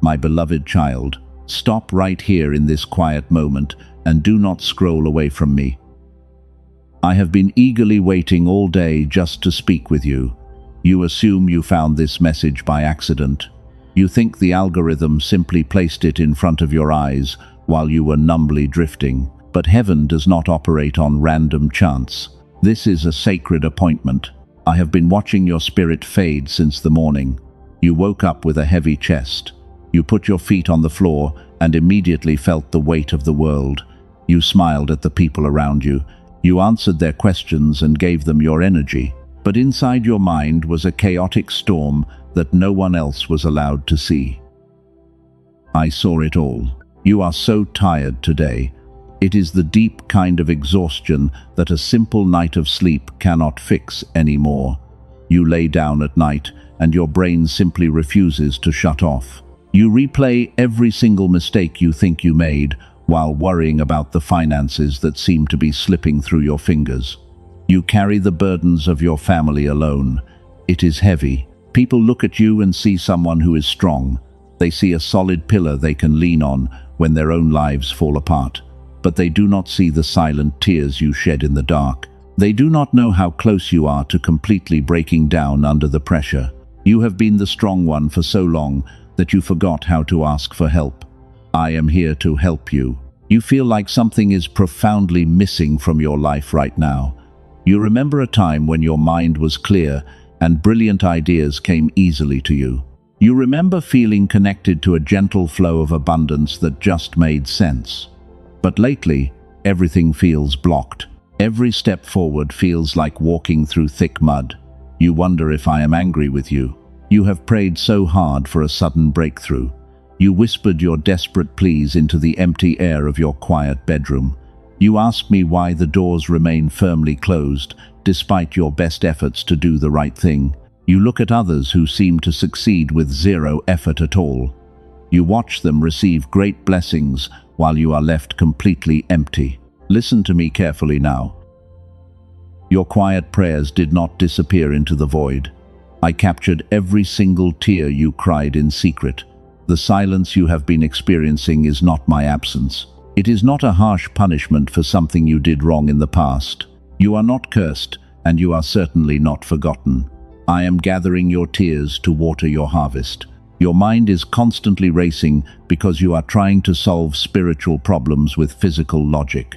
My beloved child, stop right here in this quiet moment and do not scroll away from me. I have been eagerly waiting all day just to speak with you. You assume you found this message by accident. You think the algorithm simply placed it in front of your eyes while you were numbly drifting. But heaven does not operate on random chance. This is a sacred appointment. I have been watching your spirit fade since the morning. You woke up with a heavy chest. You put your feet on the floor and immediately felt the weight of the world. You smiled at the people around you. You answered their questions and gave them your energy. But inside your mind was a chaotic storm that no one else was allowed to see. I saw it all. You are so tired today. It is the deep kind of exhaustion that a simple night of sleep cannot fix anymore. You lay down at night and your brain simply refuses to shut off. You replay every single mistake you think you made while worrying about the finances that seem to be slipping through your fingers. You carry the burdens of your family alone. It is heavy. People look at you and see someone who is strong. They see a solid pillar they can lean on when their own lives fall apart. But they do not see the silent tears you shed in the dark. They do not know how close you are to completely breaking down under the pressure. You have been the strong one for so long that you forgot how to ask for help. I am here to help you. You feel like something is profoundly missing from your life right now. You remember a time when your mind was clear and brilliant ideas came easily to you. You remember feeling connected to a gentle flow of abundance that just made sense. But lately, everything feels blocked. Every step forward feels like walking through thick mud. You wonder if I am angry with you. You have prayed so hard for a sudden breakthrough. You whispered your desperate pleas into the empty air of your quiet bedroom. You ask me why the doors remain firmly closed, despite your best efforts to do the right thing. You look at others who seem to succeed with zero effort at all. You watch them receive great blessings while you are left completely empty. Listen to me carefully now. Your quiet prayers did not disappear into the void. I captured every single tear you cried in secret. The silence you have been experiencing is not my absence. It is not a harsh punishment for something you did wrong in the past. You are not cursed, and you are certainly not forgotten. I am gathering your tears to water your harvest. Your mind is constantly racing because you are trying to solve spiritual problems with physical logic.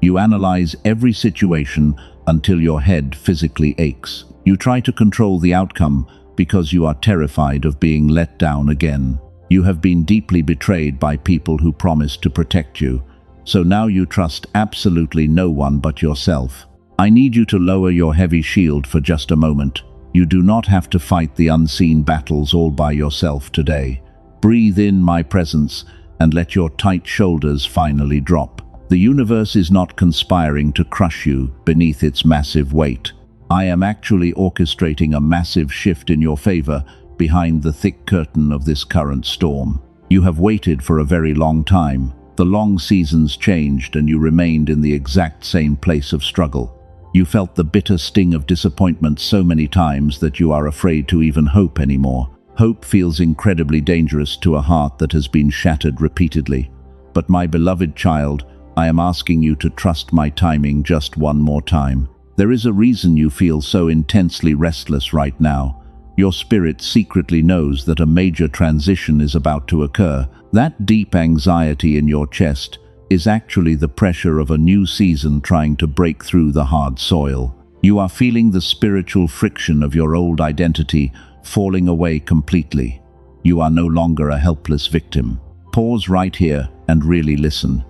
You analyze every situation until your head physically aches. You try to control the outcome because you are terrified of being let down again. You have been deeply betrayed by people who promised to protect you, so now you trust absolutely no one but yourself. I need you to lower your heavy shield for just a moment. You do not have to fight the unseen battles all by yourself today. Breathe in my presence and let your tight shoulders finally drop. The universe is not conspiring to crush you beneath its massive weight. I am actually orchestrating a massive shift in your favor behind the thick curtain of this current storm. You have waited for a very long time. The long seasons changed and you remained in the exact same place of struggle. You felt the bitter sting of disappointment so many times that you are afraid to even hope anymore. Hope feels incredibly dangerous to a heart that has been shattered repeatedly. But my beloved child, I am asking you to trust my timing just one more time. There is a reason you feel so intensely restless right now. Your spirit secretly knows that a major transition is about to occur. That deep anxiety in your chest is actually the pressure of a new season trying to break through the hard soil. You are feeling the spiritual friction of your old identity falling away completely. You are no longer a helpless victim. Pause right here and really listen.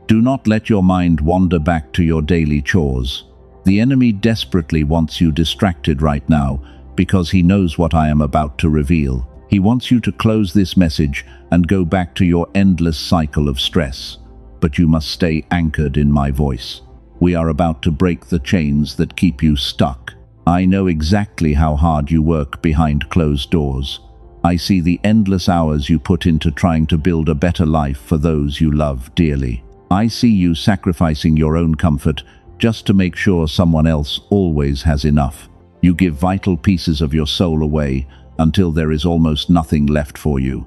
Do not let your mind wander back to your daily chores. The enemy desperately wants you distracted right now because he knows what I am about to reveal. He wants you to close this message and go back to your endless cycle of stress. But you must stay anchored in my voice. We are about to break the chains that keep you stuck. I know exactly how hard you work behind closed doors. I see the endless hours you put into trying to build a better life for those you love dearly. I see you sacrificing your own comfort just to make sure someone else always has enough. You give vital pieces of your soul away until there is almost nothing left for you.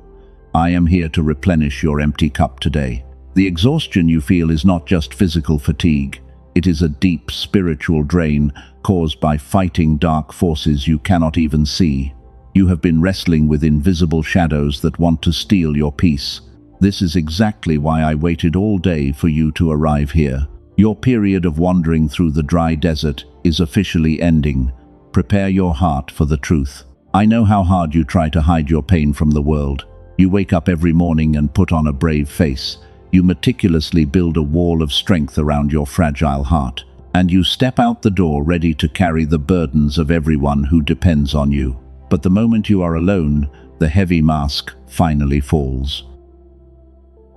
I am here to replenish your empty cup today. The exhaustion you feel is not just physical fatigue. It is a deep spiritual drain caused by fighting dark forces you cannot even see. You have been wrestling with invisible shadows that want to steal your peace. This is exactly why I waited all day for you to arrive here. Your period of wandering through the dry desert is officially ending. Prepare your heart for the truth. I know how hard you try to hide your pain from the world. You wake up every morning and put on a brave face. You meticulously build a wall of strength around your fragile heart. And you step out the door ready to carry the burdens of everyone who depends on you. But the moment you are alone, the heavy mask finally falls.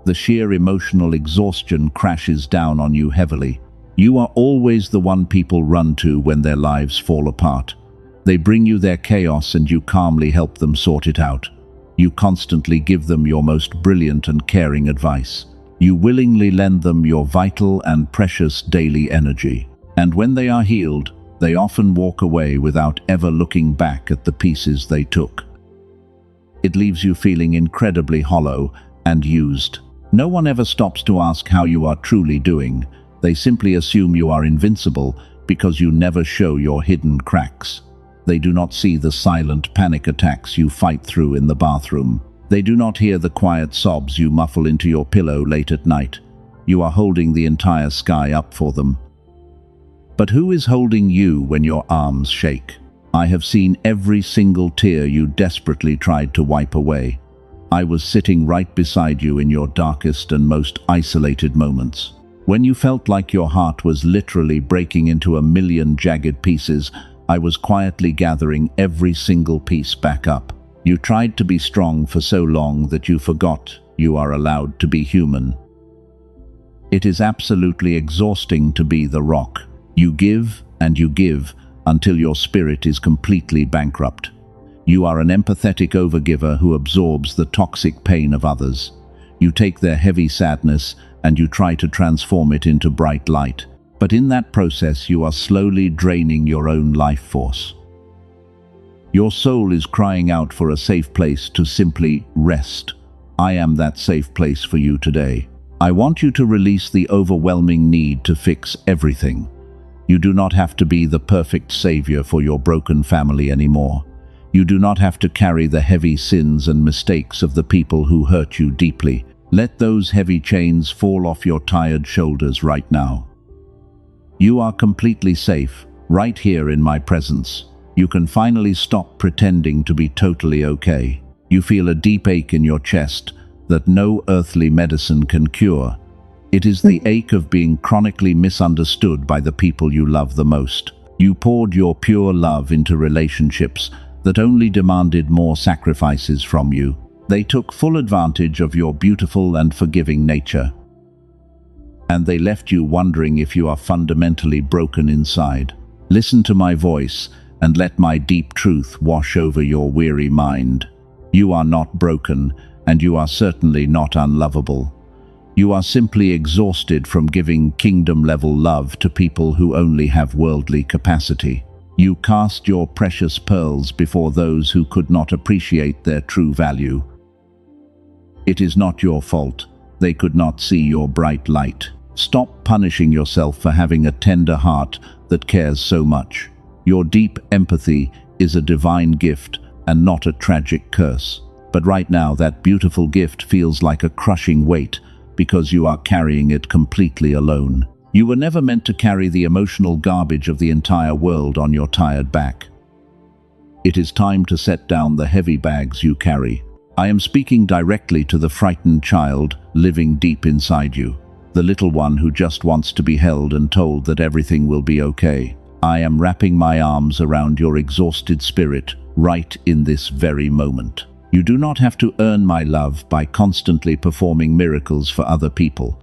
The sheer emotional exhaustion crashes down on you heavily. You are always the one people run to when their lives fall apart. They bring you their chaos and you calmly help them sort it out. You constantly give them your most brilliant and caring advice. You willingly lend them your vital and precious daily energy. And when they are healed, they often walk away without ever looking back at the pieces they took. It leaves you feeling incredibly hollow and used. No one ever stops to ask how you are truly doing. They simply assume you are invincible because you never show your hidden cracks. They do not see the silent panic attacks you fight through in the bathroom. They do not hear the quiet sobs you muffle into your pillow late at night. You are holding the entire sky up for them. But who is holding you when your arms shake? I have seen every single tear you desperately tried to wipe away. I was sitting right beside you in your darkest and most isolated moments. When you felt like your heart was literally breaking into a million jagged pieces, I was quietly gathering every single piece back up. You tried to be strong for so long that you forgot you are allowed to be human. It is absolutely exhausting to be the rock. You give and you give until your spirit is completely bankrupt. You are an empathetic overgiver who absorbs the toxic pain of others. You take their heavy sadness and you try to transform it into bright light. But in that process, you are slowly draining your own life force. Your soul is crying out for a safe place to simply rest. I am that safe place for you today. I want you to release the overwhelming need to fix everything. You do not have to be the perfect savior for your broken family anymore. You do not have to carry the heavy sins and mistakes of the people who hurt you deeply. Let those heavy chains fall off your tired shoulders right now. You are completely safe, right here in my presence. You can finally stop pretending to be totally okay. You feel a deep ache in your chest that no earthly medicine can cure. It is the ache of being chronically misunderstood by the people you love the most. You poured your pure love into relationships that only demanded more sacrifices from you. They took full advantage of your beautiful and forgiving nature. And they left you wondering if you are fundamentally broken inside. Listen to my voice and let my deep truth wash over your weary mind. You are not broken, and you are certainly not unlovable. You are simply exhausted from giving kingdom-level love to people who only have worldly capacity. You cast your precious pearls before those who could not appreciate their true value. It is not your fault. They could not see your bright light. Stop punishing yourself for having a tender heart that cares so much. Your deep empathy is a divine gift and not a tragic curse. But right now, that beautiful gift feels like a crushing weight because you are carrying it completely alone. You were never meant to carry the emotional garbage of the entire world on your tired back. It is time to set down the heavy bags you carry. I am speaking directly to the frightened child living deep inside you, the little one who just wants to be held and told that everything will be okay. I am wrapping my arms around your exhausted spirit right in this very moment. You do not have to earn my love by constantly performing miracles for other people.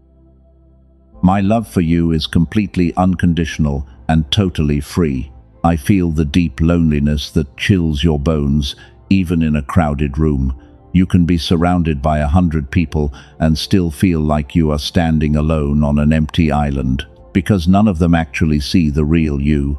My love for you is completely unconditional and totally free. I feel the deep loneliness that chills your bones, even in a crowded room. You can be surrounded by 100 people and still feel like you are standing alone on an empty island, because none of them actually see the real you.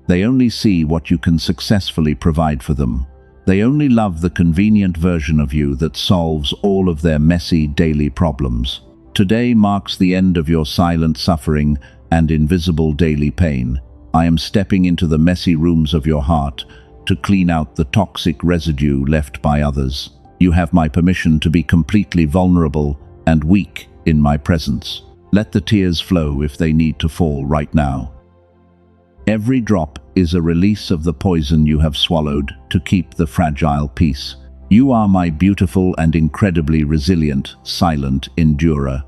They only see what you can successfully provide for them. They only love the convenient version of you that solves all of their messy daily problems. Today marks the end of your silent suffering and invisible daily pain. I am stepping into the messy rooms of your heart to clean out the toxic residue left by others. You have my permission to be completely vulnerable and weak in my presence. Let the tears flow if they need to fall right now. Every drop is a release of the poison you have swallowed to keep the fragile peace. You are my beautiful and incredibly resilient, silent endurer.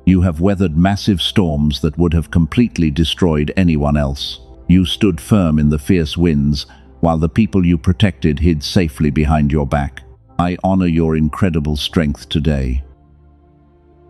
You have weathered massive storms that would have completely destroyed anyone else. You stood firm in the fierce winds, while the people you protected hid safely behind your back. I honor your incredible strength today.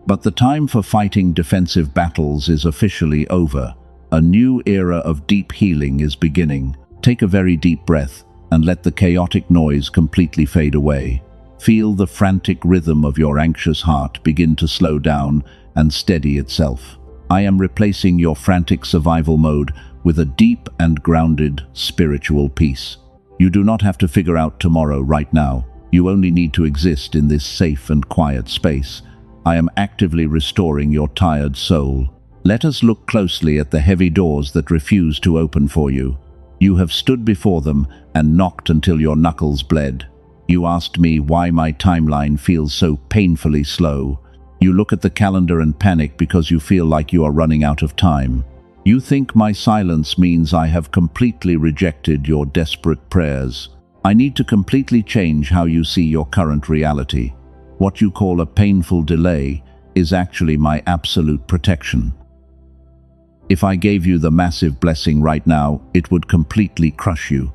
But the time for fighting defensive battles is officially over. A new era of deep healing is beginning. Take a very deep breath and let the chaotic noise completely fade away. Feel the frantic rhythm of your anxious heart begin to slow down and steady itself. I am replacing your frantic survival mode with a deep and grounded spiritual peace. You do not have to figure out tomorrow right now. You only need to exist in this safe and quiet space. I am actively restoring your tired soul. Let us look closely at the heavy doors that refuse to open for you. You have stood before them and knocked until your knuckles bled. You asked me why my timeline feels so painfully slow. You look at the calendar and panic because you feel like you are running out of time. You think my silence means I have completely rejected your desperate prayers. I need to completely change how you see your current reality. What you call a painful delay is actually my absolute protection. If I gave you the massive blessing right now, it would completely crush you.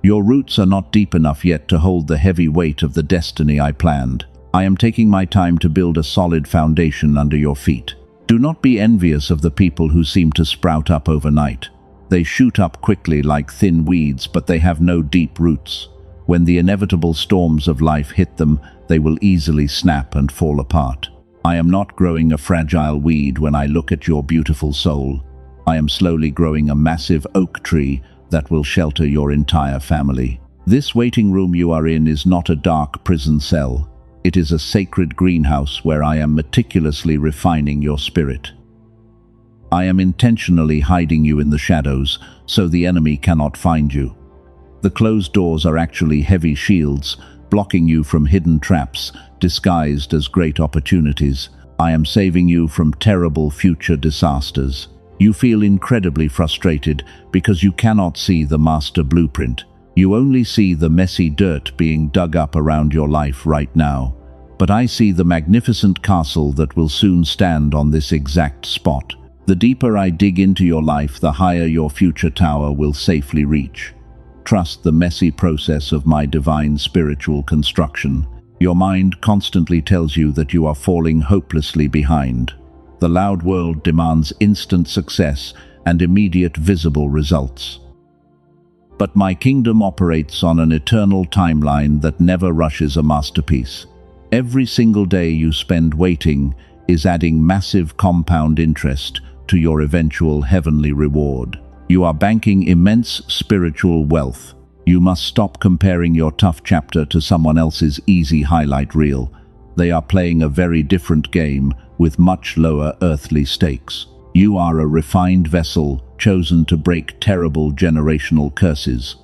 Your roots are not deep enough yet to hold the heavy weight of the destiny I planned. I am taking my time to build a solid foundation under your feet. Do not be envious of the people who seem to sprout up overnight. They shoot up quickly like thin weeds, but they have no deep roots. When the inevitable storms of life hit them, they will easily snap and fall apart. I am not growing a fragile weed when I look at your beautiful soul. I am slowly growing a massive oak tree that will shelter your entire family. This waiting room you are in is not a dark prison cell. It is a sacred greenhouse where I am meticulously refining your spirit. I am intentionally hiding you in the shadows so the enemy cannot find you. The closed doors are actually heavy shields, blocking you from hidden traps, disguised as great opportunities. I am saving you from terrible future disasters. You feel incredibly frustrated because you cannot see the master blueprint. You only see the messy dirt being dug up around your life right now. But I see the magnificent castle that will soon stand on this exact spot. The deeper I dig into your life, the higher your future tower will safely reach. Trust the messy process of my divine spiritual construction. Your mind constantly tells you that you are falling hopelessly behind. The loud world demands instant success and immediate visible results. But my kingdom operates on an eternal timeline that never rushes a masterpiece. Every single day you spend waiting is adding massive compound interest to your eventual heavenly reward. You are banking immense spiritual wealth. You must stop comparing your tough chapter to someone else's easy highlight reel. They are playing a very different game with much lower earthly stakes. You are a refined vessel chosen to break terrible generational curses.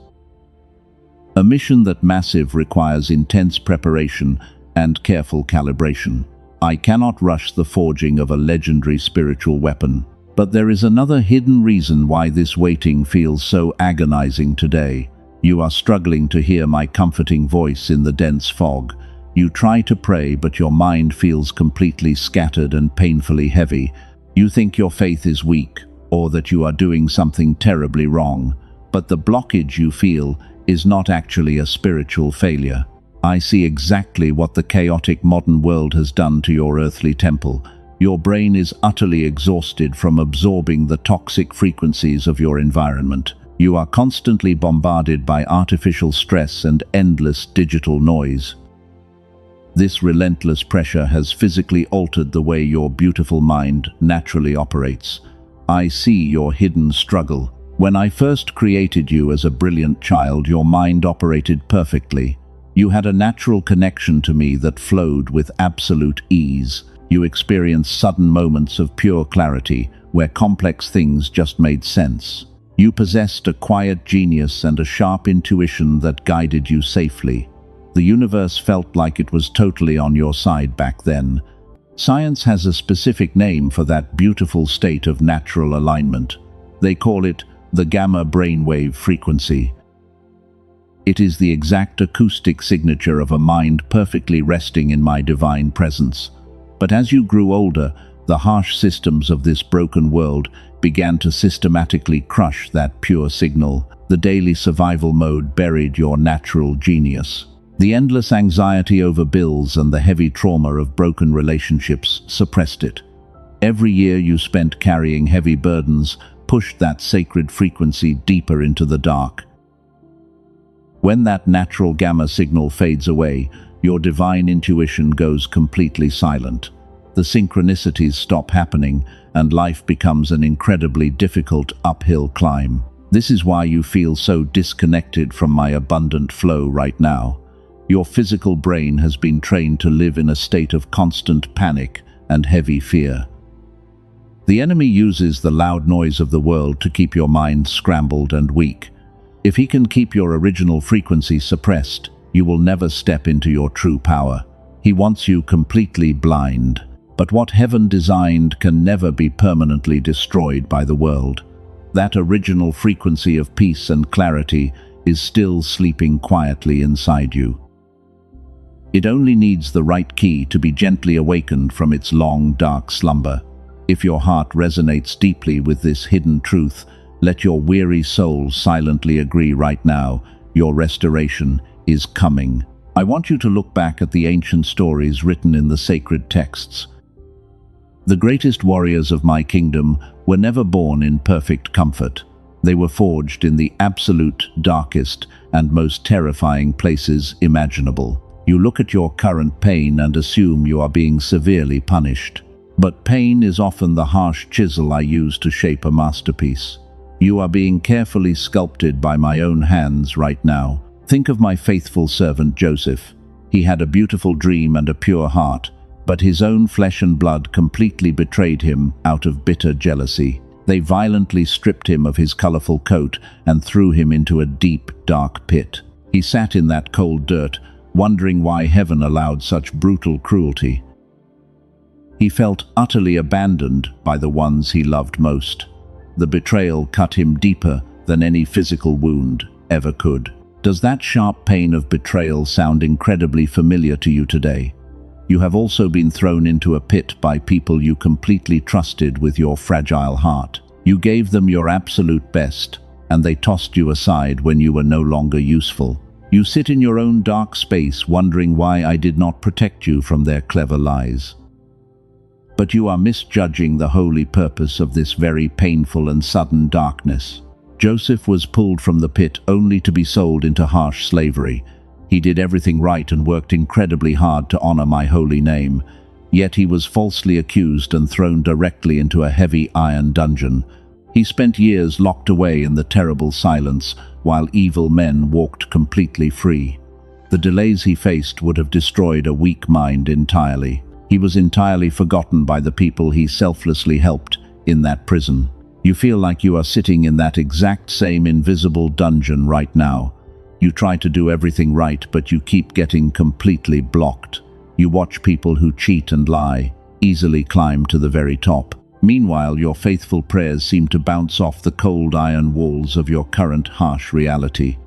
A mission that massive requires intense preparation and careful calibration. I cannot rush the forging of a legendary spiritual weapon. But there is another hidden reason why this waiting feels so agonizing today. You are struggling to hear my comforting voice in the dense fog. You try to pray, but your mind feels completely scattered and painfully heavy. You think your faith is weak, or that you are doing something terribly wrong. But the blockage you feel is not actually a spiritual failure. I see exactly what the chaotic modern world has done to your earthly temple. Your brain is utterly exhausted from absorbing the toxic frequencies of your environment. You are constantly bombarded by artificial stress and endless digital noise. This relentless pressure has physically altered the way your beautiful mind naturally operates. I see your hidden struggle. When I first created you as a brilliant child, your mind operated perfectly. You had a natural connection to me that flowed with absolute ease. You experienced sudden moments of pure clarity, where complex things just made sense. You possessed a quiet genius and a sharp intuition that guided you safely. The universe felt like it was totally on your side back then. Science has a specific name for that beautiful state of natural alignment. They call it the gamma brainwave frequency. It is the exact acoustic signature of a mind perfectly resting in my divine presence. But as you grew older, the harsh systems of this broken world began to systematically crush that pure signal. The daily survival mode buried your natural genius. The endless anxiety over bills and the heavy trauma of broken relationships suppressed it. Every year you spent carrying heavy burdens pushed that sacred frequency deeper into the dark. When that natural gamma signal fades away, your divine intuition goes completely silent. The synchronicities stop happening, and life becomes an incredibly difficult uphill climb. This is why you feel so disconnected from my abundant flow right now. Your physical brain has been trained to live in a state of constant panic and heavy fear. The enemy uses the loud noise of the world to keep your mind scrambled and weak. If he can keep your original frequency suppressed, you will never step into your true power. He wants you completely blind. But what heaven designed can never be permanently destroyed by the world. That original frequency of peace and clarity is still sleeping quietly inside you. It only needs the right key to be gently awakened from its long, dark slumber. If your heart resonates deeply with this hidden truth, let your weary soul silently agree right now, your restoration is coming. I want you to look back at the ancient stories written in the sacred texts. The greatest warriors of my kingdom were never born in perfect comfort. They were forged in the absolute darkest and most terrifying places imaginable. You look at your current pain and assume you are being severely punished. But pain is often the harsh chisel I use to shape a masterpiece. You are being carefully sculpted by my own hands right now. Think of my faithful servant Joseph. He had a beautiful dream and a pure heart, but his own flesh and blood completely betrayed him out of bitter jealousy. They violently stripped him of his colorful coat and threw him into a deep, dark pit. He sat in that cold dirt, wondering why heaven allowed such brutal cruelty. He felt utterly abandoned by the ones he loved most. The betrayal cut him deeper than any physical wound ever could. Does that sharp pain of betrayal sound incredibly familiar to you today? You have also been thrown into a pit by people you completely trusted with your fragile heart. You gave them your absolute best, and they tossed you aside when you were no longer useful. You sit in your own dark space wondering why I did not protect you from their clever lies. But you are misjudging the holy purpose of this very painful and sudden darkness. Joseph was pulled from the pit only to be sold into harsh slavery. He did everything right and worked incredibly hard to honor my holy name. Yet he was falsely accused and thrown directly into a heavy iron dungeon. He spent years locked away in the terrible silence, while evil men walked completely free. The delays he faced would have destroyed a weak mind entirely. He was entirely forgotten by the people he selflessly helped in that prison. You feel like you are sitting in that exact same invisible dungeon right now. You try to do everything right, but you keep getting completely blocked. You watch people who cheat and lie easily climb to the very top. Meanwhile, your faithful prayers seem to bounce off the cold iron walls of your current harsh reality.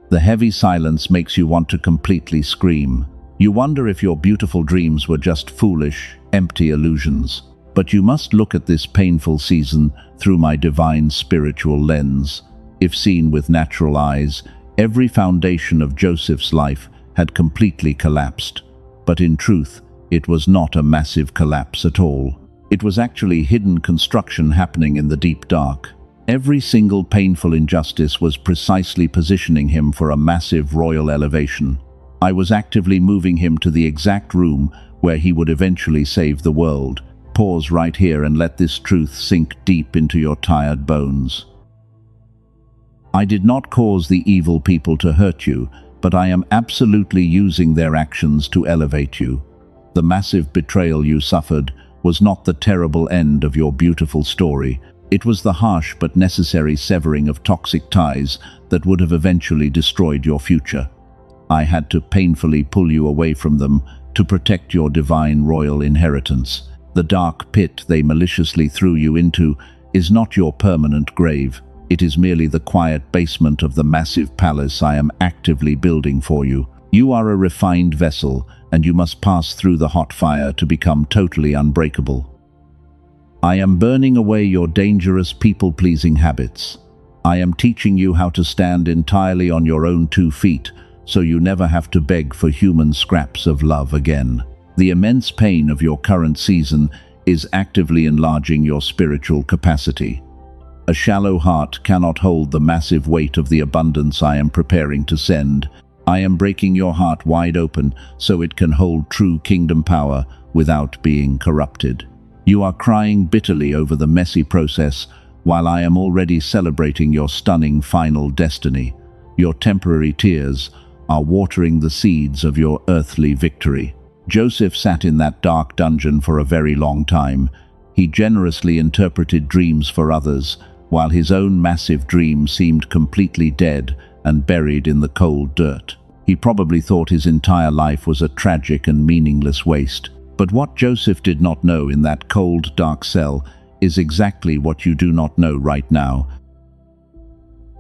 The heavy silence makes you want to completely scream. You wonder if your beautiful dreams were just foolish, empty illusions. But you must look at this painful season through my divine spiritual lens. If seen with natural eyes, every foundation of Joseph's life had completely collapsed. But in truth, it was not a massive collapse at all. It was actually hidden construction happening in the deep dark. Every single painful injustice was precisely positioning him for a massive royal elevation. I was actively moving him to the exact room where he would eventually save the world. Pause right here and let this truth sink deep into your tired bones. I did not cause the evil people to hurt you, but I am absolutely using their actions to elevate you. The massive betrayal you suffered was not the terrible end of your beautiful story. It was the harsh but necessary severing of toxic ties that would have eventually destroyed your future. I had to painfully pull you away from them to protect your divine royal inheritance. The dark pit they maliciously threw you into is not your permanent grave. It is merely the quiet basement of the massive palace I am actively building for you. You are a refined vessel, and you must pass through the hot fire to become totally unbreakable. I am burning away your dangerous people-pleasing habits. I am teaching you how to stand entirely on your own 2 feet, so you never have to beg for human scraps of love again. The immense pain of your current season is actively enlarging your spiritual capacity. A shallow heart cannot hold the massive weight of the abundance I am preparing to send. I am breaking your heart wide open so it can hold true kingdom power without being corrupted. You are crying bitterly over the messy process, while I am already celebrating your stunning final destiny. Your temporary tears are watering the seeds of your earthly victory. Joseph sat in that dark dungeon for a very long time. He generously interpreted dreams for others, while his own massive dream seemed completely dead and buried in the cold dirt. He probably thought his entire life was a tragic and meaningless waste. But what Joseph did not know in that cold, dark cell is exactly what you do not know right now.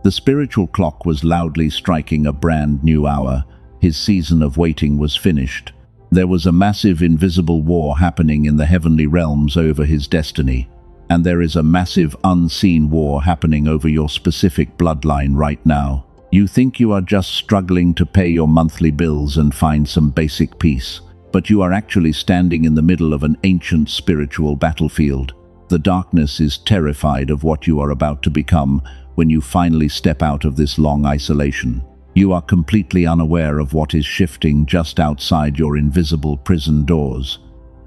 The spiritual clock was loudly striking a brand new hour. His season of waiting was finished. There was a massive invisible war happening in the heavenly realms over his destiny. And there is a massive unseen war happening over your specific bloodline right now. You think you are just struggling to pay your monthly bills and find some basic peace, but you are actually standing in the middle of an ancient spiritual battlefield. The darkness is terrified of what you are about to become when you finally step out of this long isolation. You are completely unaware of what is shifting just outside your invisible prison doors.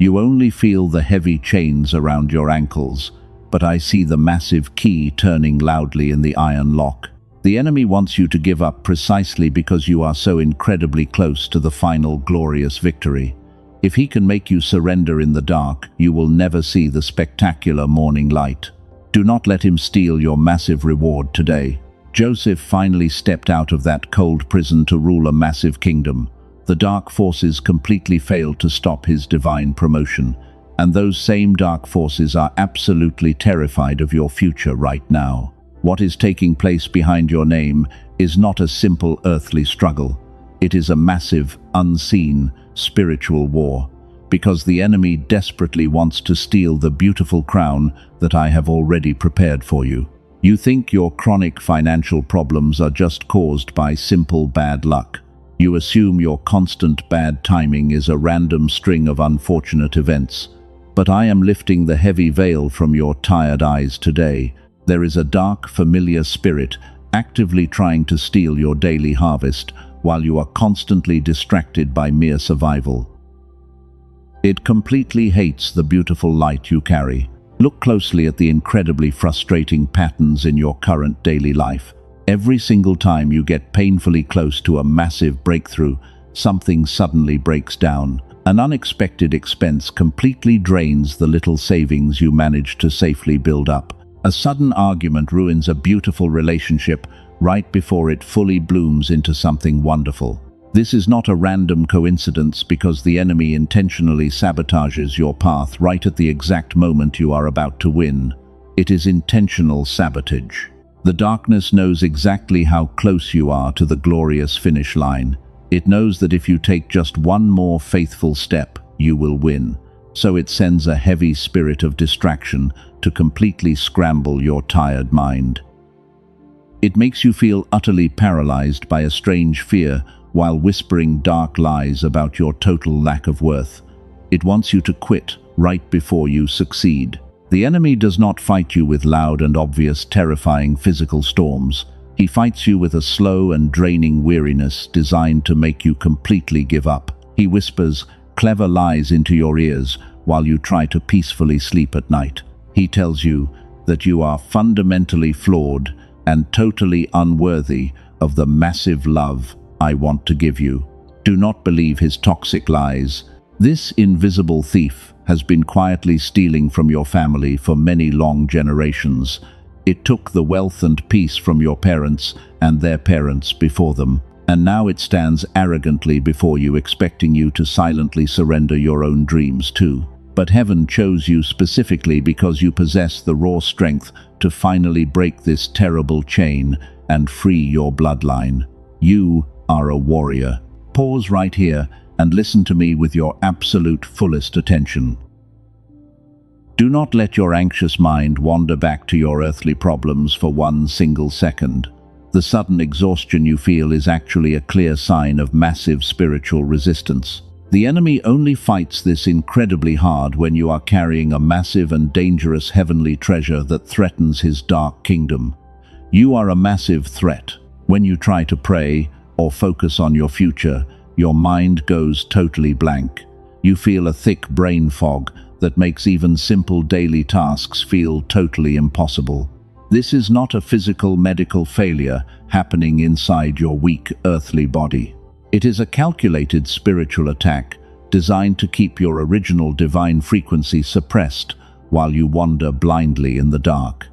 You only feel the heavy chains around your ankles, but I see the massive key turning loudly in the iron lock. The enemy wants you to give up precisely because you are so incredibly close to the final glorious victory. If he can make you surrender in the dark, you will never see the spectacular morning light. Do not let him steal your massive reward today. Joseph finally stepped out of that cold prison to rule a massive kingdom. The dark forces completely failed to stop his divine promotion, and those same dark forces are absolutely terrified of your future right now. What is taking place behind your name is not a simple earthly struggle. It is a massive, unseen, spiritual war, because the enemy desperately wants to steal the beautiful crown that I have already prepared for you. You think your chronic financial problems are just caused by simple bad luck. You assume your constant bad timing is a random string of unfortunate events. But I am lifting the heavy veil from your tired eyes today. There is a dark, familiar spirit actively trying to steal your daily harvest while you are constantly distracted by mere survival. It completely hates the beautiful light you carry. Look closely at the incredibly frustrating patterns in your current daily life. Every single time you get painfully close to a massive breakthrough, something suddenly breaks down. An unexpected expense completely drains the little savings you managed to safely build up. A sudden argument ruins a beautiful relationship right before it fully blooms into something wonderful. This is not a random coincidence because the enemy intentionally sabotages your path right at the exact moment you are about to win. It is intentional sabotage. The darkness knows exactly how close you are to the glorious finish line. It knows that if you take just one more faithful step, you will win. So it sends a heavy spirit of distraction to completely scramble your tired mind. It makes you feel utterly paralyzed by a strange fear while whispering dark lies about your total lack of worth. It wants you to quit right before you succeed. The enemy does not fight you with loud and obvious terrifying physical storms. He fights you with a slow and draining weariness designed to make you completely give up. He whispers clever lies into your ears while you try to peacefully sleep at night. He tells you that you are fundamentally flawed and totally unworthy of the massive love I want to give you. Do not believe his toxic lies. This invisible thief has been quietly stealing from your family for many long generations. It took the wealth and peace from your parents and their parents before them, and now it stands arrogantly before you, expecting you to silently surrender your own dreams too. But heaven chose you specifically because you possess the raw strength to finally break this terrible chain and free your bloodline. You are a warrior. Pause right here and listen to me with your absolute fullest attention. Do not let your anxious mind wander back to your earthly problems for one single second. The sudden exhaustion you feel is actually a clear sign of massive spiritual resistance. The enemy only fights this incredibly hard when you are carrying a massive and dangerous heavenly treasure that threatens his dark kingdom. You are a massive threat. When you try to pray or focus on your future, your mind goes totally blank. You feel a thick brain fog that makes even simple daily tasks feel totally impossible. This is not a physical medical failure happening inside your weak earthly body. It is a calculated spiritual attack designed to keep your original divine frequency suppressed while you wander blindly in the dark.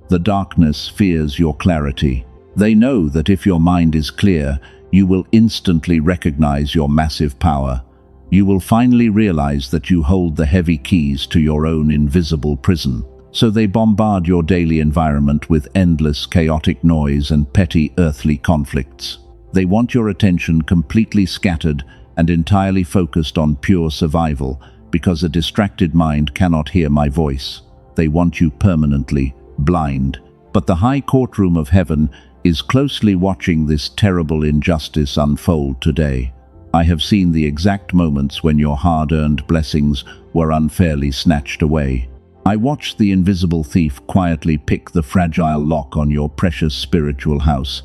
The darkness fears your clarity. They know that if your mind is clear, you will instantly recognize your massive power. You will finally realize that you hold the heavy keys to your own invisible prison. So they bombard your daily environment with endless chaotic noise and petty earthly conflicts. They want your attention completely scattered and entirely focused on pure survival, because a distracted mind cannot hear my voice. They want you permanently blind. But the high courtroom of heaven is closely watching this terrible injustice unfold today. I have seen the exact moments when your hard-earned blessings were unfairly snatched away. I watched the invisible thief quietly pick the fragile lock on your precious spiritual house.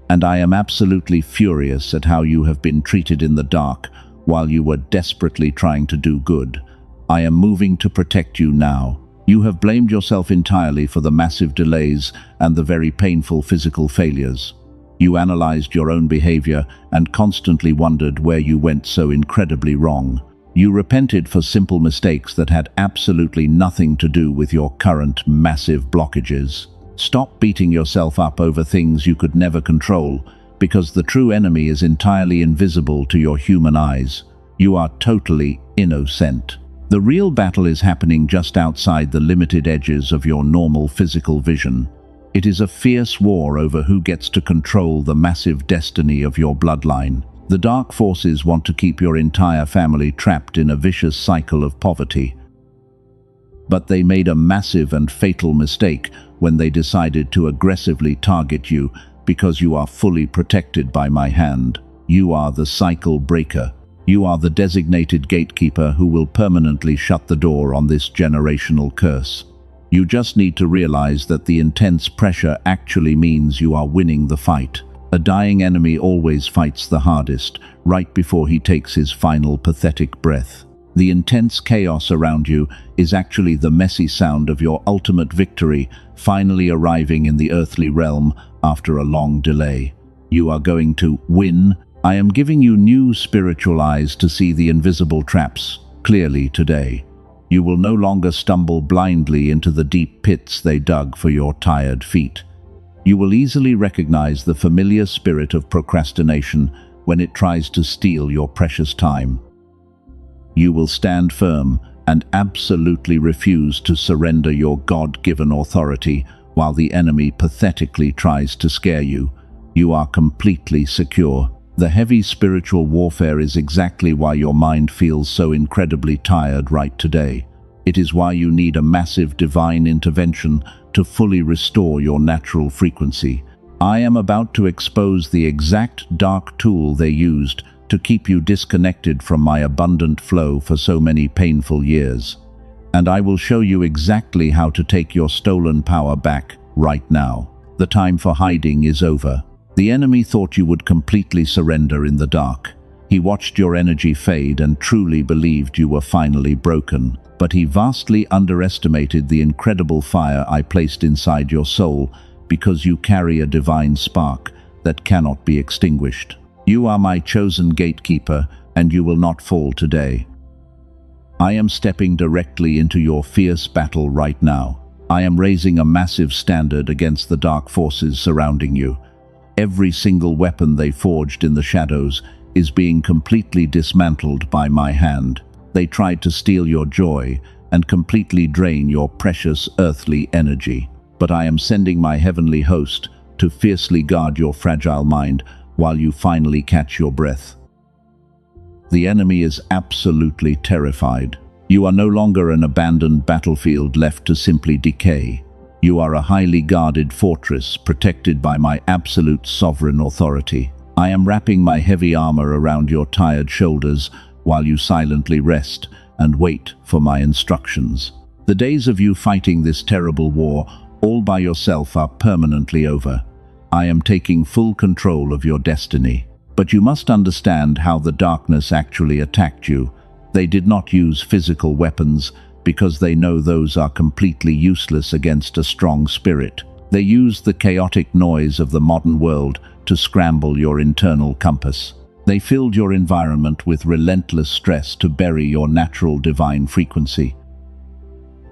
And I am absolutely furious at how you have been treated in the dark while you were desperately trying to do good. I am moving to protect you now. You have blamed yourself entirely for the massive delays and the very painful physical failures. You analyzed your own behavior and constantly wondered where you went so incredibly wrong. You repented for simple mistakes that had absolutely nothing to do with your current massive blockages. Stop beating yourself up over things you could never control, because the true enemy is entirely invisible to your human eyes. You are totally innocent. The real battle is happening just outside the limited edges of your normal physical vision. It is a fierce war over who gets to control the massive destiny of your bloodline. The dark forces want to keep your entire family trapped in a vicious cycle of poverty. But they made a massive and fatal mistake when they decided to aggressively target you because you are fully protected by my hand. You are the cycle breaker. You are the designated gatekeeper who will permanently shut the door on this generational curse. You just need to realize that the intense pressure actually means you are winning the fight. A dying enemy always fights the hardest, right before he takes his final pathetic breath. The intense chaos around you is actually the messy sound of your ultimate victory finally arriving in the earthly realm after a long delay. You are going to win. I am giving you new spiritual eyes to see the invisible traps clearly today. You will no longer stumble blindly into the deep pits they dug for your tired feet. You will easily recognize the familiar spirit of procrastination when it tries to steal your precious time. You will stand firm and absolutely refuse to surrender your God-given authority while the enemy pathetically tries to scare you. You are completely secure. The heavy spiritual warfare is exactly why your mind feels so incredibly tired right today. It is why you need a massive divine intervention to fully restore your natural frequency. I am about to expose the exact dark tool they used to keep you disconnected from my abundant flow for so many painful years. And I will show you exactly how to take your stolen power back right now. The time for hiding is over. The enemy thought you would completely surrender in the dark. He watched your energy fade and truly believed you were finally broken. But he vastly underestimated the incredible fire I placed inside your soul, because you carry a divine spark that cannot be extinguished. You are my chosen gatekeeper, and you will not fall today. I am stepping directly into your fierce battle right now. I am raising a massive standard against the dark forces surrounding you. Every single weapon they forged in the shadows is being completely dismantled by my hand. They tried to steal your joy and completely drain your precious earthly energy. But I am sending my heavenly host to fiercely guard your fragile mind while you finally catch your breath. The enemy is absolutely terrified. You are no longer an abandoned battlefield left to simply decay. You are a highly guarded fortress protected by my absolute sovereign authority. I am wrapping my heavy armor around your tired shoulders while you silently rest and wait for my instructions. The days of you fighting this terrible war all by yourself are permanently over. I am taking full control of your destiny. But you must understand how the darkness actually attacked you. They did not use physical weapons because they know those are completely useless against a strong spirit. They used the chaotic noise of the modern world to scramble your internal compass. They filled your environment with relentless stress to bury your natural divine frequency.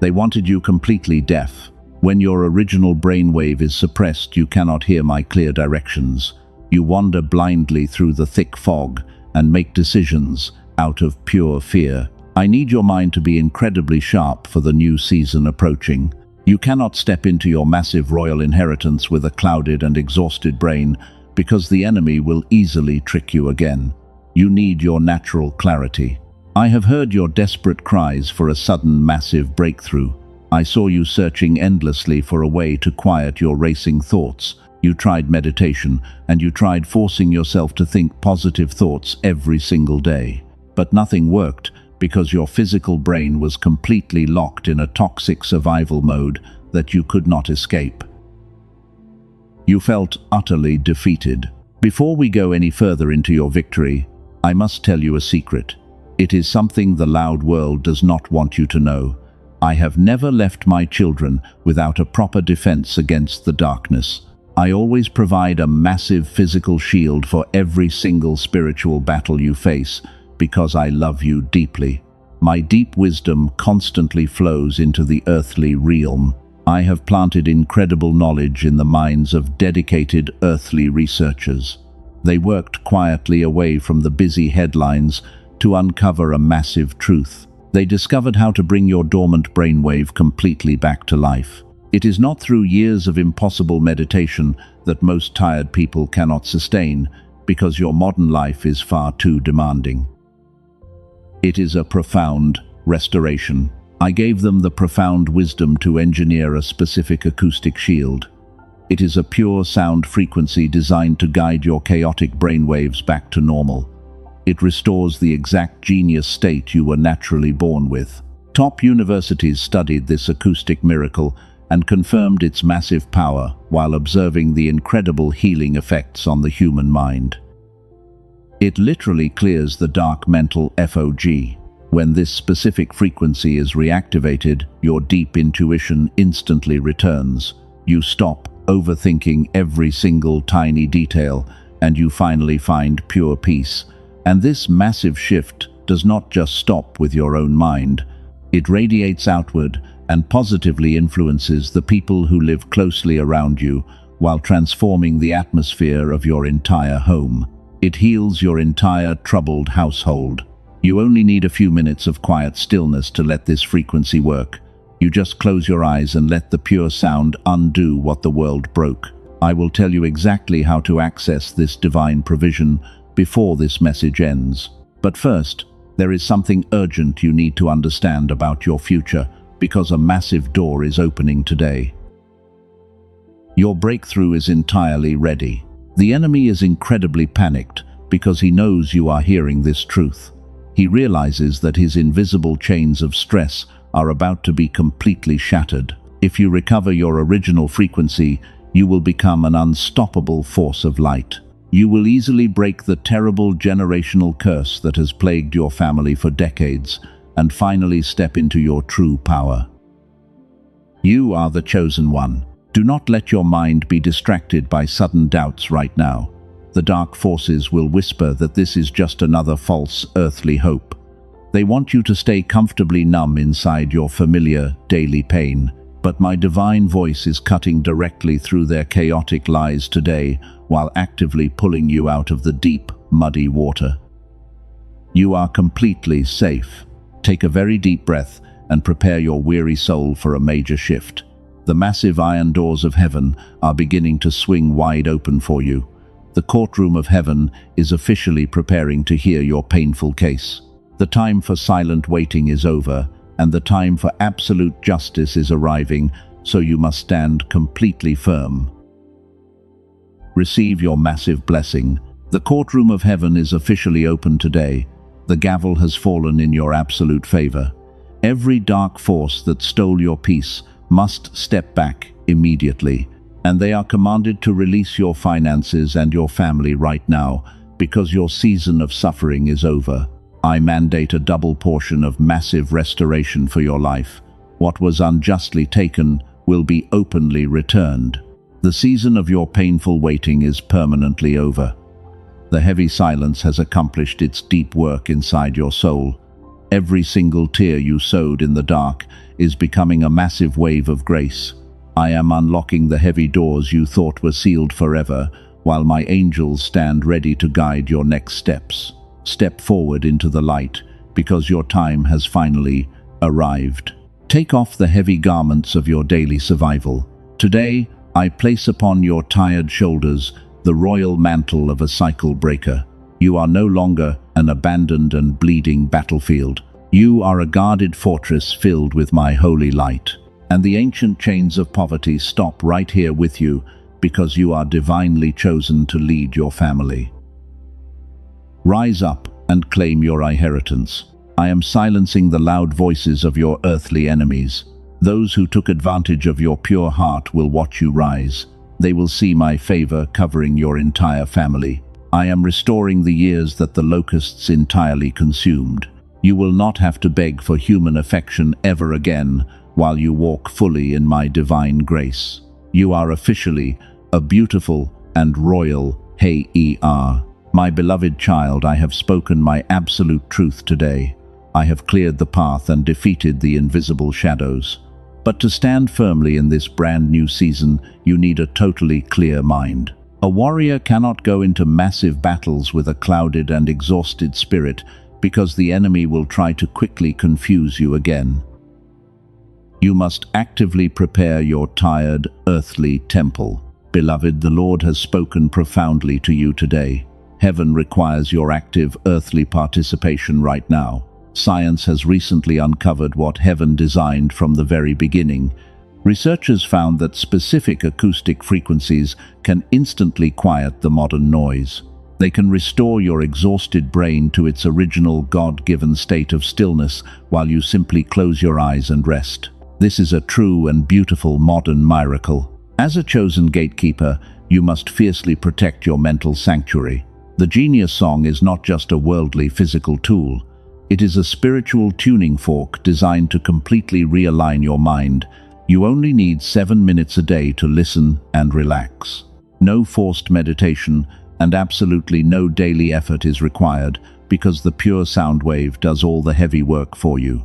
They wanted you completely deaf. When your original brainwave is suppressed, you cannot hear my clear directions. You wander blindly through the thick fog and make decisions out of pure fear. I need your mind to be incredibly sharp for the new season approaching. You cannot step into your massive royal inheritance with a clouded and exhausted brain, because the enemy will easily trick you again. You need your natural clarity. I have heard your desperate cries for a sudden massive breakthrough. I saw you searching endlessly for a way to quiet your racing thoughts. You tried meditation, and you tried forcing yourself to think positive thoughts every single day. But nothing worked, because your physical brain was completely locked in a toxic survival mode that you could not escape. You felt utterly defeated. Before we go any further into your victory, I must tell you a secret. It is something the loud world does not want you to know. I have never left my children without a proper defense against the darkness. I always provide a massive physical shield for every single spiritual battle you face, because I love you deeply. My deep wisdom constantly flows into the earthly realm. I have planted incredible knowledge in the minds of dedicated earthly researchers. They worked quietly away from the busy headlines to uncover a massive truth. They discovered how to bring your dormant brainwave completely back to life. It is not through years of impossible meditation that most tired people cannot sustain, because your modern life is far too demanding. It is a profound restoration. I gave them the profound wisdom to engineer a specific acoustic shield. It is a pure sound frequency designed to guide your chaotic brainwaves back to normal. It restores the exact genius state you were naturally born with. Top universities studied this acoustic miracle and confirmed its massive power while observing the incredible healing effects on the human mind. It literally clears the dark mental fog. When this specific frequency is reactivated, your deep intuition instantly returns. You stop overthinking every single tiny detail, and you finally find pure peace. And this massive shift does not just stop with your own mind. It radiates outward and positively influences the people who live closely around you, while transforming the atmosphere of your entire home. It heals your entire troubled household. You only need a few minutes of quiet stillness to let this frequency work. You just close your eyes and let the pure sound undo what the world broke. I will tell you exactly how to access this divine provision before this message ends. But first, there is something urgent you need to understand about your future, because a massive door is opening today. Your breakthrough is entirely ready. The enemy is incredibly panicked because he knows you are hearing this truth. He realizes that his invisible chains of stress are about to be completely shattered. If you recover your original frequency, you will become an unstoppable force of light. You will easily break the terrible generational curse that has plagued your family for decades and finally step into your true power. You are the chosen one. Do not let your mind be distracted by sudden doubts right now. The dark forces will whisper that this is just another false earthly hope. They want you to stay comfortably numb inside your familiar daily pain, but my divine voice is cutting directly through their chaotic lies today while actively pulling you out of the deep, muddy water. You are completely safe. Take a very deep breath and prepare your weary soul for a major shift. The massive iron doors of heaven are beginning to swing wide open for you. The courtroom of heaven is officially preparing to hear your painful case. The time for silent waiting is over, and the time for absolute justice is arriving, so you must stand completely firm. Receive your massive blessing. The courtroom of heaven is officially open today. The gavel has fallen in your absolute favor. Every dark force that stole your peace must step back immediately, and they are commanded to release your finances and your family right now, because your season of suffering is over. I mandate a double portion of massive restoration for your life. What was unjustly taken will be openly returned. The season of your painful waiting is permanently over. The heavy silence has accomplished its deep work inside your soul. Every single tear you sowed in the dark is becoming a massive wave of grace. I am unlocking the heavy doors you thought were sealed forever, while my angels stand ready to guide your next steps. Step forward into the light, because your time has finally arrived. Take off the heavy garments of your daily survival. Today, I place upon your tired shoulders the royal mantle of a cycle breaker. You are no longer an abandoned and bleeding battlefield. You are a guarded fortress filled with my holy light. And the ancient chains of poverty stop right here with you, because you are divinely chosen to lead your family. Rise up and claim your inheritance. I am silencing the loud voices of your earthly enemies. Those who took advantage of your pure heart will watch you rise. They will see my favor covering your entire family. I am restoring the years that the locusts entirely consumed. You will not have to beg for human affection ever again while you walk fully in my divine grace. You are officially a beautiful and royal Hey-er. My beloved child, I have spoken my absolute truth today. I have cleared the path and defeated the invisible shadows. But to stand firmly in this brand new season, you need a totally clear mind. A warrior cannot go into massive battles with a clouded and exhausted spirit, because the enemy will try to quickly confuse you again. You must actively prepare your tired, earthly temple. Beloved, the Lord has spoken profoundly to you today. Heaven requires your active earthly participation right now. Science has recently uncovered what heaven designed from the very beginning. Researchers found that specific acoustic frequencies can instantly quiet the modern noise. They can restore your exhausted brain to its original God-given state of stillness while you simply close your eyes and rest. This is a true and beautiful modern miracle. As a chosen gatekeeper, you must fiercely protect your mental sanctuary. The Genius Song is not just a worldly physical tool. It is a spiritual tuning fork designed to completely realign your mind. You only need 7 minutes a day to listen and relax. No forced meditation and absolutely no daily effort is required, because the pure sound wave does all the heavy work for you.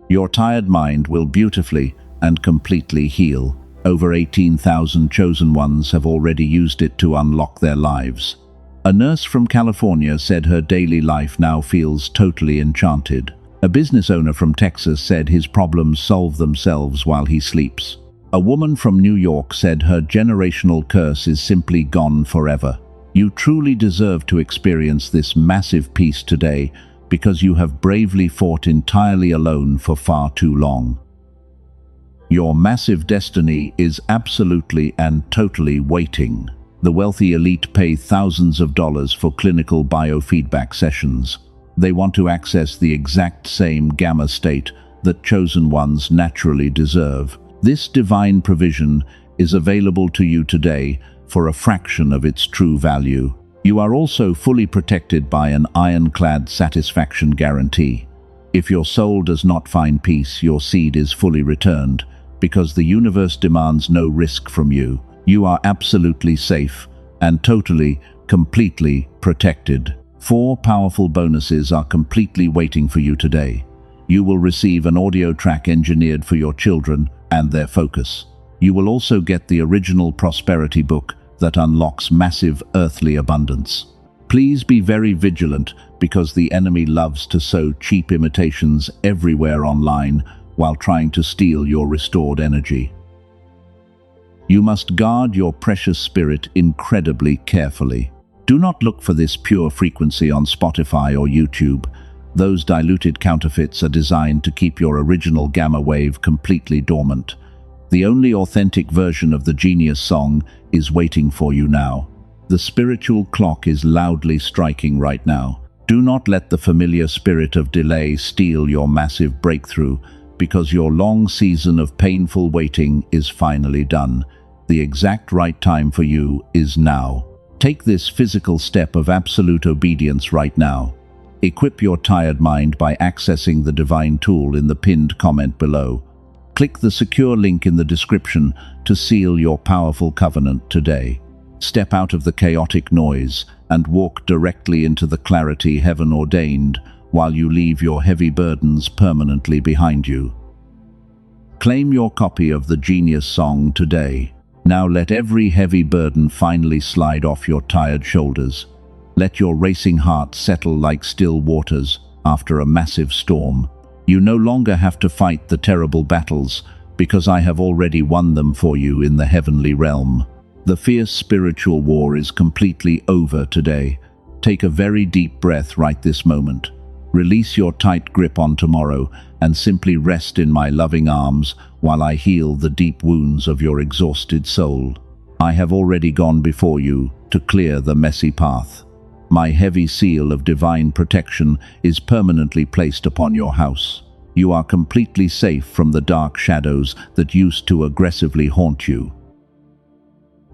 Your tired mind will beautifully and completely heal. Over 18,000 chosen ones have already used it to unlock their lives. A nurse from California said her daily life now feels totally enchanted. A business owner from Texas said his problems solve themselves while he sleeps. A woman from New York said her generational curse is simply gone forever. You truly deserve to experience this massive peace today, because you have bravely fought entirely alone for far too long. Your massive destiny is absolutely and totally waiting. The wealthy elite pay thousands of dollars for clinical biofeedback sessions. They want to access the exact same gamma state that chosen ones naturally deserve. This divine provision is available to you today for a fraction of its true value. You are also fully protected by an ironclad satisfaction guarantee. If your soul does not find peace, your seed is fully returned, because the universe demands no risk from you. You are absolutely safe and totally, completely protected. 4 powerful bonuses are completely waiting for you today. You will receive an audio track engineered for your children and their focus. You will also get the original prosperity book that unlocks massive earthly abundance. Please be very vigilant, because the enemy loves to sow cheap imitations everywhere online while trying to steal your restored energy. You must guard your precious spirit incredibly carefully. Do not look for this pure frequency on Spotify or YouTube. Those diluted counterfeits are designed to keep your original gamma wave completely dormant. The only authentic version of the genius song is waiting for you now. The spiritual clock is loudly striking right now. Do not let the familiar spirit of delay steal your massive breakthrough, because your long season of painful waiting is finally done. The exact right time for you is now. Take this physical step of absolute obedience right now. Equip your tired mind by accessing the divine tool in the pinned comment below. Click the secure link in the description to seal your powerful covenant today. Step out of the chaotic noise and walk directly into the clarity heaven ordained, while you leave your heavy burdens permanently behind you. Claim your copy of the genius song today. Now let every heavy burden finally slide off your tired shoulders. Let your racing heart settle like still waters after a massive storm. You no longer have to fight the terrible battles, because I have already won them for you in the heavenly realm. The fierce spiritual war is completely over today. Take a very deep breath right this moment. Release your tight grip on tomorrow and simply rest in my loving arms while I heal the deep wounds of your exhausted soul. I have already gone before you to clear the messy path. My heavy seal of divine protection is permanently placed upon your house. You are completely safe from the dark shadows that used to aggressively haunt you.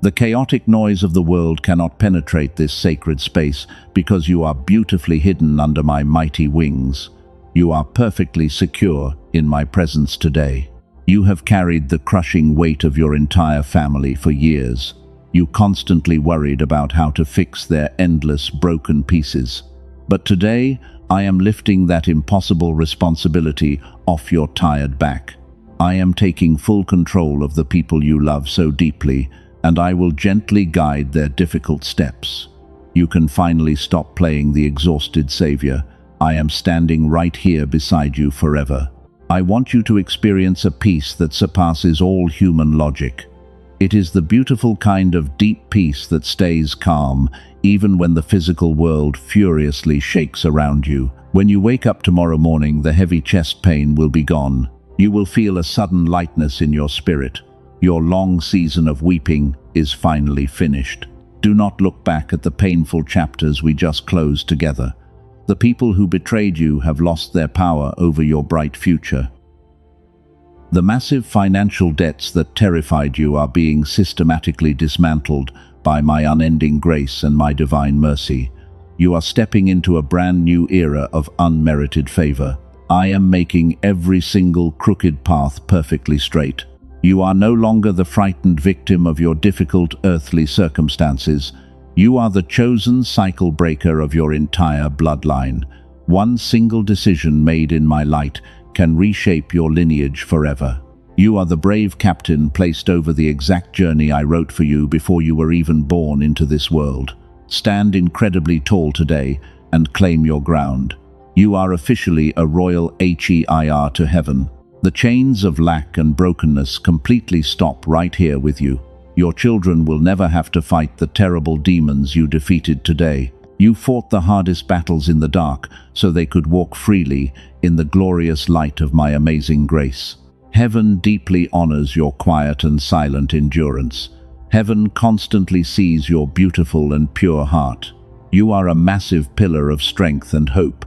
The chaotic noise of the world cannot penetrate this sacred space, because you are beautifully hidden under my mighty wings. You are perfectly secure in my presence today. You have carried the crushing weight of your entire family for years. You constantly worried about how to fix their endless broken pieces. But today, I am lifting that impossible responsibility off your tired back. I am taking full control of the people you love so deeply, and I will gently guide their difficult steps. You can finally stop playing the exhausted savior. I am standing right here beside you forever. I want you to experience a peace that surpasses all human logic. It is the beautiful kind of deep peace that stays calm, even when the physical world furiously shakes around you. When you wake up tomorrow morning, the heavy chest pain will be gone. You will feel a sudden lightness in your spirit. Your long season of weeping is finally finished. Do not look back at the painful chapters we just closed together. The people who betrayed you have lost their power over your bright future. The massive financial debts that terrified you are being systematically dismantled by my unending grace and my divine mercy. You are stepping into a brand new era of unmerited favor. I am making every single crooked path perfectly straight. You are no longer the frightened victim of your difficult earthly circumstances. You are the chosen cycle breaker of your entire bloodline. One single decision made in my light can reshape your lineage forever. You are the brave captain placed over the exact journey I wrote for you before you were even born into this world. Stand incredibly tall today and claim your ground. You are officially a royal heir to heaven. The chains of lack and brokenness completely stop right here with you. Your children will never have to fight the terrible demons you defeated today. You fought the hardest battles in the dark so they could walk freely in the glorious light of my amazing grace. Heaven deeply honors your quiet and silent endurance. Heaven constantly sees your beautiful and pure heart. You are a massive pillar of strength and hope.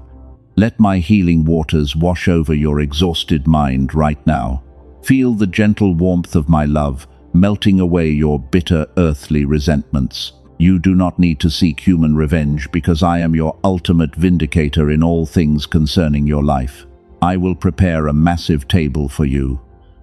Let my healing waters wash over your exhausted mind right now. Feel the gentle warmth of my love, melting away your bitter earthly resentments. You do not need to seek human revenge, because I am your ultimate vindicator in all things concerning your life. I will prepare a massive table for you.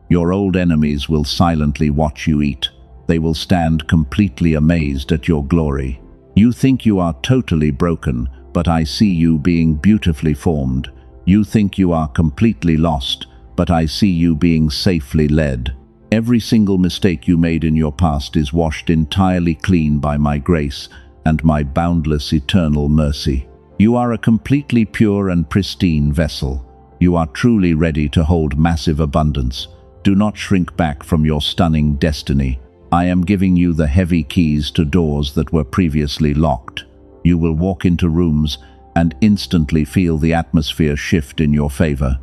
Your old enemies will silently watch you eat. They will stand completely amazed at your glory. You think you are totally broken, but I see you being beautifully formed. You think you are completely lost, but I see you being safely led. Every single mistake you made in your past is washed entirely clean by my grace and my boundless eternal mercy. You are a completely pure and pristine vessel. You are truly ready to hold massive abundance. Do not shrink back from your stunning destiny. I am giving you the heavy keys to doors that were previously locked. You will walk into rooms and instantly feel the atmosphere shift in your favor.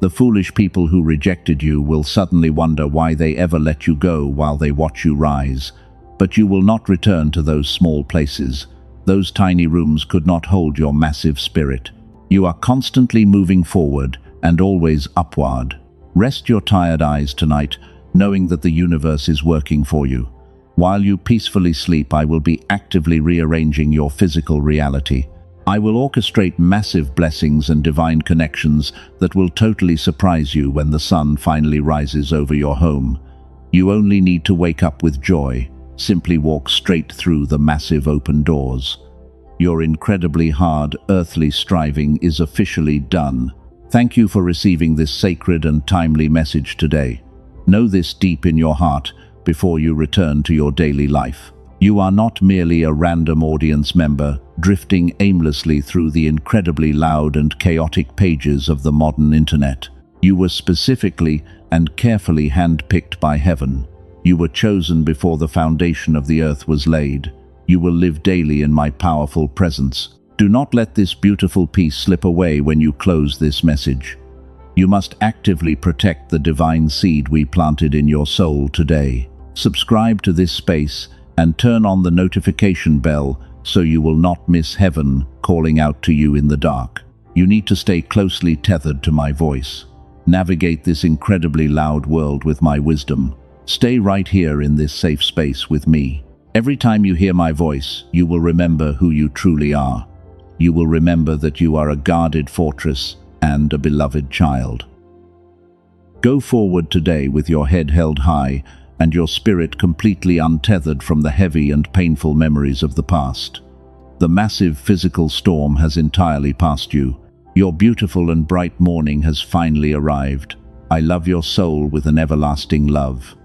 The foolish people who rejected you will suddenly wonder why they ever let you go while they watch you rise. But you will not return to those small places. Those tiny rooms could not hold your massive spirit. You are constantly moving forward and always upward. Rest your tired eyes tonight, knowing that the universe is working for you. While you peacefully sleep, I will be actively rearranging your physical reality. I will orchestrate massive blessings and divine connections that will totally surprise you when the sun finally rises over your home. You only need to wake up with joy. Simply walk straight through the massive open doors. Your incredibly hard earthly striving is officially done. Thank you for receiving this sacred and timely message today. Know this deep in your heart before you return to your daily life. You are not merely a random audience member drifting aimlessly through the incredibly loud and chaotic pages of the modern internet. You were specifically and carefully handpicked by heaven. You were chosen before the foundation of the earth was laid. You will live daily in my powerful presence. Do not let this beautiful piece slip away when you close this message. You must actively protect the divine seed we planted in your soul today. Subscribe to this space and turn on the notification bell so you will not miss heaven calling out to you in the dark. You need to stay closely tethered to my voice. Navigate this incredibly loud world with my wisdom. Stay right here in this safe space with me. Every time you hear my voice, you will remember who you truly are. You will remember that you are a guarded fortress and a beloved child. Go forward today with your head held high and your spirit completely untethered from the heavy and painful memories of the past. The massive physical storm has entirely passed you. Your beautiful and bright morning has finally arrived. I love your soul with an everlasting love.